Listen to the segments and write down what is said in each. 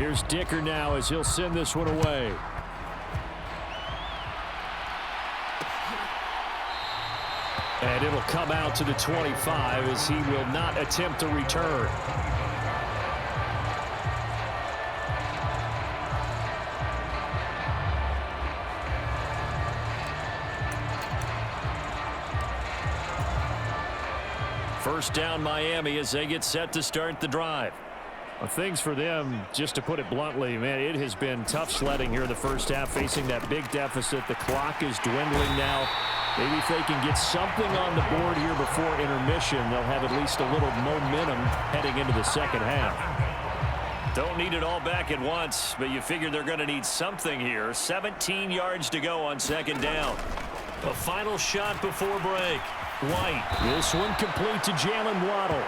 Here's Dicker now as he'll send this one away. And it'll come out to the 25 as he will not attempt a return. First down Miami as they get set to start the drive. Well, things for them, just to put it bluntly, man, it has been tough sledding here in the first half, facing that big deficit. The clock is dwindling now. Maybe if they can get something on the board here before intermission, they'll have at least a little momentum heading into the second half. Don't need it all back at once, but you figure they're going to need something here. 17 yards to go on second down. A final shot before break. White. This one complete to Jalen Waddle.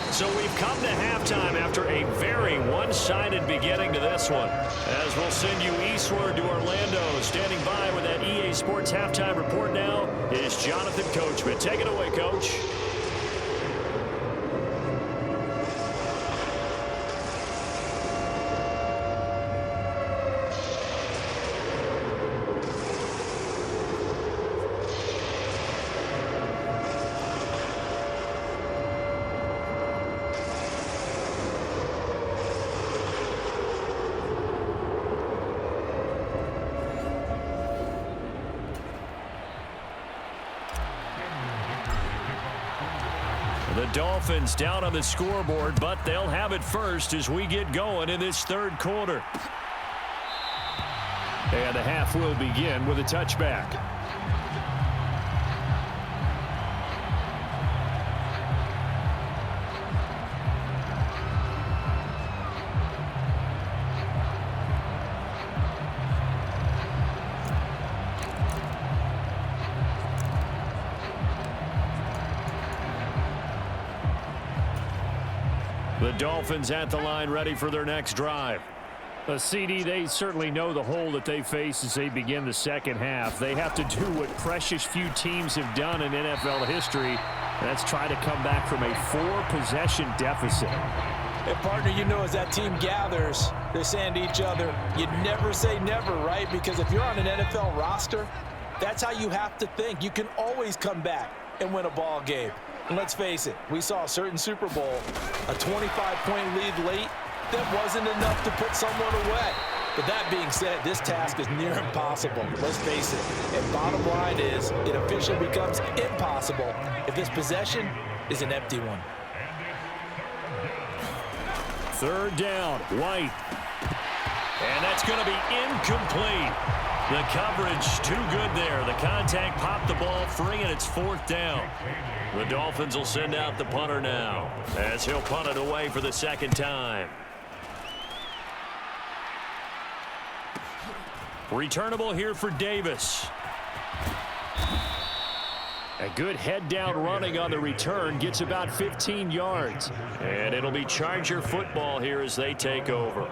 So we've come to halftime after a very one-sided beginning to this one. As we'll send you eastward to Orlando. Standing by with that EA Sports halftime report now is Jonathan Coachman. Take it away, Coach. The Dolphins down on the scoreboard, but they'll have it first as we get going in this third quarter. And the half will begin with a touchback. The Dolphins at the line, ready for their next drive. CD, they certainly know the hole that they face as they begin the second half. They have to do what precious few teams have done in NFL history. That's try to come back from a 4-possession deficit. And partner, you know, as that team gathers, they're saying to each other, you never say never, right? Because if you're on an NFL roster, that's how you have to think. You can always come back and win a ball game. And let's face it, we saw a certain Super Bowl, a 25-point lead late, that wasn't enough to put someone away. But that being said, this task is near impossible. Let's face it. And bottom line is, it officially becomes impossible if this possession is an empty one. Third down, White. And that's going to be incomplete. The coverage too good there. The contact popped the ball free, and it's fourth down. The Dolphins will send out the punter now as he'll punt it away for the second time. Returnable here for Davis. A good head-down running on the return. Gets about 15 yards. And it'll be Charger football here as they take over.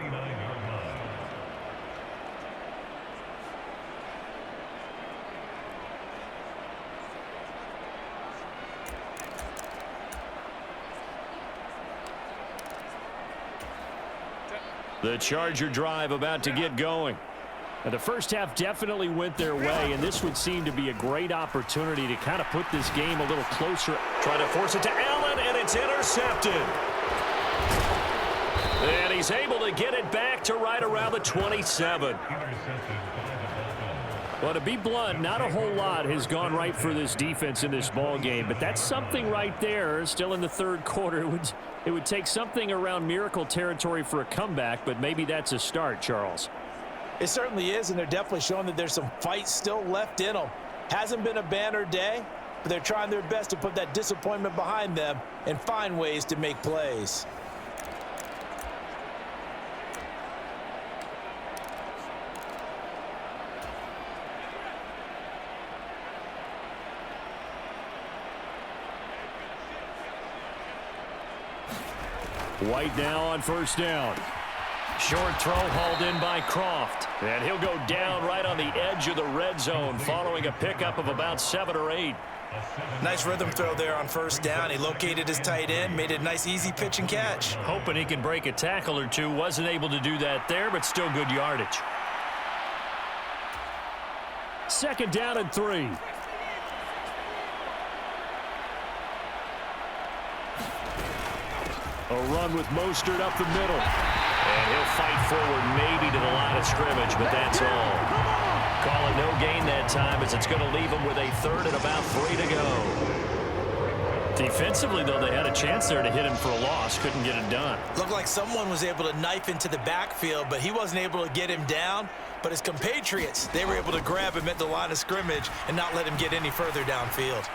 The Charger drive about to get going. Now, the first half definitely went their way, and this would seem to be a great opportunity to kind of put this game a little closer. Trying to force it to Allen, and it's intercepted. And he's able to get it back to right around the 27. Well, to be blunt, not a whole lot has gone right for this defense in this ball game, but that's something right there. Still in the third quarter, it would take something around miracle territory for a comeback, but maybe that's a start, Charles. It certainly is, and they're definitely showing that there's some fight still left in them. Hasn't been a banner day, but they're trying their best to put that disappointment behind them and find ways to make plays. White now on first down. Short throw hauled in by Croft. And he'll go down right on the edge of the red zone following a pickup of about 7 or 8. Nice rhythm throw there on first down. He located his tight end, made it a nice easy pitch and catch. Hoping he can break a tackle or two. Wasn't able to do that there, but still good yardage. 2nd down and 3. A run with Mostert up the middle. And he'll fight forward maybe to the line of scrimmage, but that's all. Call it no gain that time as it's going to leave him with a 3rd and about 3 to go. Defensively, though, they had a chance there to hit him for a loss. Couldn't get it done. Looked like someone was able to knife into the backfield, but he wasn't able to get him down. But his compatriots, they were able to grab him at the line of scrimmage and not let him get any further downfield.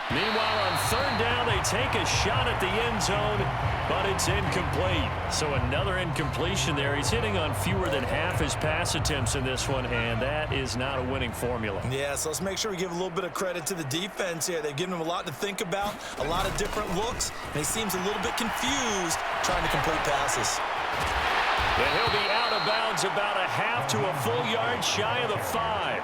Meanwhile, on 3rd down, they take a shot at the end zone, but it's incomplete. So another incompletion there. He's hitting on fewer than half his pass attempts in this one, and that is not a winning formula. Yeah, so let's make sure we give a little bit of credit to the defense here. They've given him a lot to think about, a lot of different looks, and he seems a little bit confused trying to complete passes. And he'll be out of bounds about a half to a full yard shy of the 5.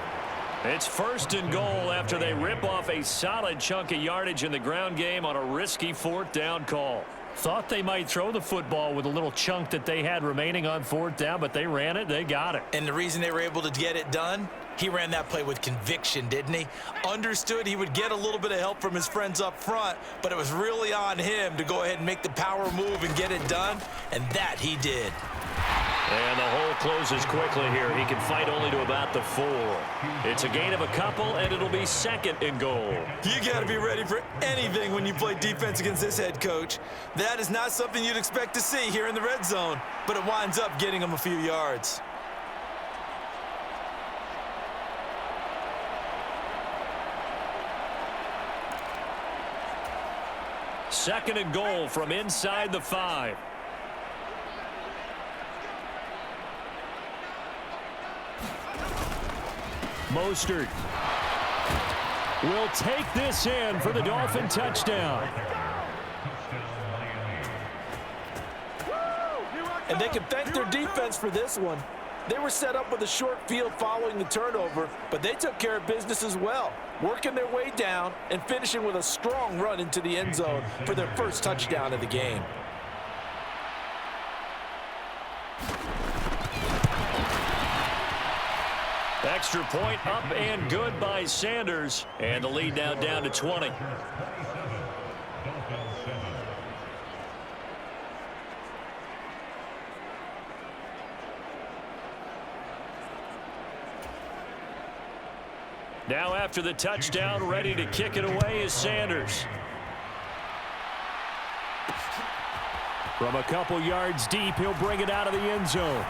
It's 1st and goal after they rip off a solid chunk of yardage in the ground game on a risky 4th down call. Thought they might throw the football with a little chunk that they had remaining on 4th down, but they ran it, they got it. And the reason they were able to get it done, he ran that play with conviction, didn't he? Understood he would get a little bit of help from his friends up front, but it was really on him to go ahead and make the power move and get it done, and that he did. And the hole closes quickly here. He can fight only to about the 4. It's a gain of a couple, and it'll be 2nd and goal. You got to be ready for anything when you play defense against this head coach. That is not something you'd expect to see here in the red zone, but it winds up getting him a few yards. Second and goal from inside the 5. Mostert will take this in for the Dolphin touchdown. And they can thank their defense for this one. They were set up with a short field following the turnover, but they took care of business as well, working their way down and finishing with a strong run into the end zone for their first touchdown of the game. Extra point up and good by Sanders. And the lead now down to 20. Now after the touchdown, ready to kick it away is Sanders. From a couple yards deep, he'll bring it out of the end zone.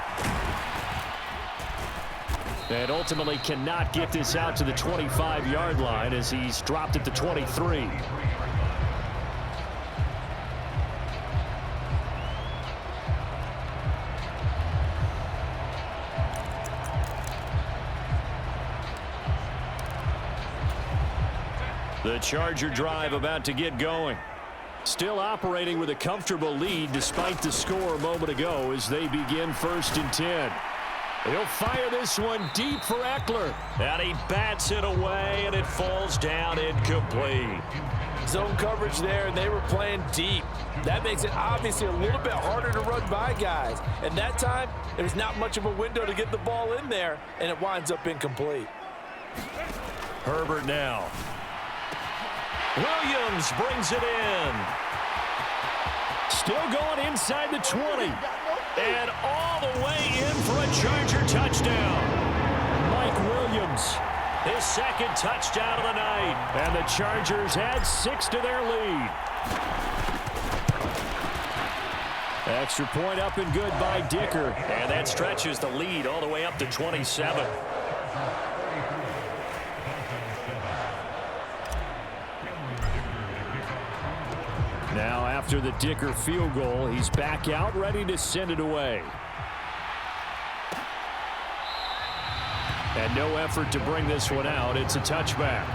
And ultimately cannot get this out to the 25-yard line as he's dropped at the 23. The Charger drive about to get going. Still operating with a comfortable lead despite the score a moment ago as they begin 1st and 10. He'll fire this one deep for Eckler. And he bats it away, and it falls down incomplete. Zone coverage there, and they were playing deep. That makes it obviously a little bit harder to run by guys. And that time, there's not much of a window to get the ball in there, and it winds up incomplete. Herbert now. Williams brings it in. Still going inside the 20. And all the way in for a Charger touchdown. Mike Williams, his 2nd touchdown of the night. And the Chargers add 6 to their lead. Extra point up and good by Dicker. And that stretches the lead all the way up to 27. Now after the Dicker field goal, he's back out ready to send it away. And no effort to bring this one out. It's a touchback.